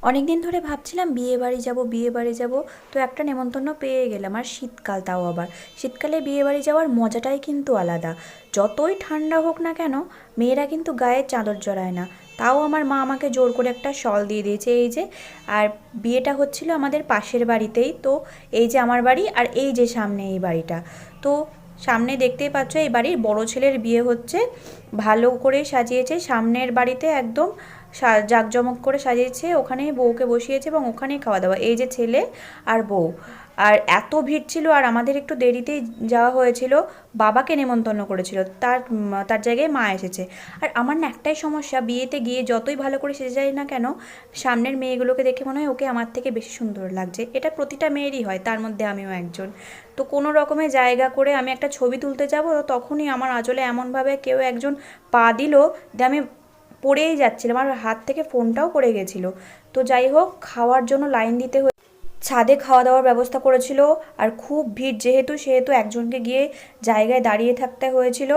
অনেক দিন ধরে ভাবছিলাম বিয়ে বাড়ি যাব, বিয়ে বাড়ি যাব। তো একটা নেমন্তন্ন পেয়ে গেলাম, আর শীতকাল, তাও আবার শীতকালে বিয়ে বাড়ি যাওয়ার মজাটাই কিন্তু আলাদা। যতই ঠান্ডা হোক না কেন, মেয়েরা কিন্তু গায়ে চাদর জড়ায় না। তাও আমার মা আমাকে জোর করে একটা শল দিয়ে দিয়েছে, এই যে। আর বিয়েটা হচ্ছিল আমাদের পাশের বাড়িতেই তো। এই যে আমার বাড়ি, আর এই যে সামনে এই বাড়িটা। তো সামনে দেখতেই পাচ্ছ, এই বাড়ির বড় ছেলের বিয়ে হচ্ছে। ভালো করে সাজিয়েছে, সামনের বাড়িতে একদম জাঁকজমক করে সাজিয়েছে, ওখানেই বউকে বসিয়েছে এবং ওখানেই খাওয়া দাওয়া। এই যে ছেলে আর বউ। আর এত ভিড় ছিল, আর আমাদের একটু দেরিতেই যাওয়া হয়েছিল। বাবাকে নেমন্তন্ন করেছিল, তার জায়গায় মা এসেছে। আর আমার না একটাই সমস্যা, বিয়েতে গিয়ে যতই ভালো করে সেজে যাই না কেন, সামনের মেয়েগুলোকে দেখে মনে হয় ওকে আমার থেকে বেশি সুন্দর লাগছে। এটা প্রতিটা মেয়েরই হয়, তার মধ্যে আমিও একজন। তো কোনো রকমে জায়গা করে আমি একটা ছবি তুলতে যাব, তো তখনই আমার আঁচলে এমনভাবে কেউ একজন পা দিল যে আমি পড়েই যাচ্ছিলাম, আমার হাত থেকে ফোনটাও পড়ে গেছিলো। তো যাই হোক, খাওয়ার জন্য লাইন দিতে ছাদে খাওয়া দাওয়ার ব্যবস্থা করেছিল। আর খুব ভিড় যেহেতু, সেহেতু একজনকে গিয়ে জায়গায় দাঁড়িয়ে থাকতে হয়েছিল।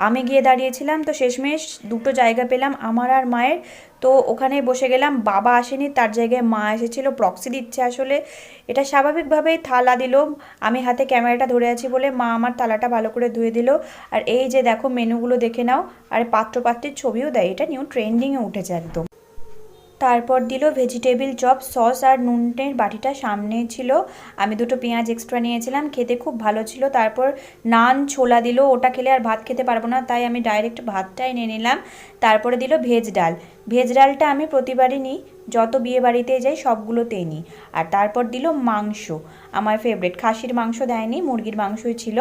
আমি গিয়ে দাঁড়িয়েছিলাম, তো শেষমেশ দুটো জায়গা পেলাম আমার আর মায়ের। তো ওখানে বসে গেলাম। বাবা আসেনি, তার জায়গায় মা এসেছিলো, প্রক্সি দিচ্ছে আসলে। এটা স্বাভাবিকভাবেই থালা দিল। আমি হাতে ক্যামেরাটা ধরে আছি বলে মা আমার থালাটা ভালো করে ধুয়ে দিল। আর এই যে দেখো, মেনুগুলো দেখে নাও। আর পাত্রপাত্রের ছবিও দেয়, এটা নিউ ট্রেন্ডিংয়ে উঠেছে একদম। তারপর দিল ভেজিটেবিল চপ, সস আর নুনের বাটিটা সামনে ছিল। আমি দুটো পেঁয়াজ এক্সট্রা নিয়েছিলাম, খেতে খুব ভালো ছিল। তারপর নান ছোলা দিল, ওটা খেলে আর ভাত খেতে পারবো না, তাই আমি ডাইরেক্ট ভাতটাই নিয়ে নিলাম। তারপরে দিল ভেজ ডাল। ভেজ ডালটা আমি প্রতিবারই নিই, যত বিয়ে বাড়িতে যাই সবগুলোতেই নিই। আর তারপর দিল মাংস, আমার ফেভারিট। খাসির মাংস দেয়নি, মুরগির মাংসই ছিল।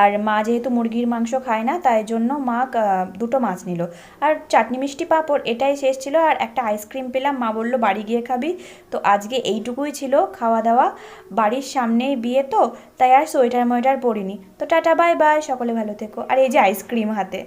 আর মা যেহেতু মুরগির মাংস খায় না, তাই জন্য মা দুটো মাছ নিল। আর চাটনি মিষ্টি পাঁপড়, এটাই শেষ ছিল। আর একটা আইসক্রিম পেলাম, মা বললো বাড়ি গিয়ে খাবি। তো আজকে এইটুকুই ছিল খাওয়া দাওয়া। বাড়ির সামনেই বিয়ে তো, তাই আর সোয়েটার মোয়েটার পরিনি। তো টাটা বাই বাই, সকলে ভালো থেকো। আর এই যে আইসক্রিম হাতে।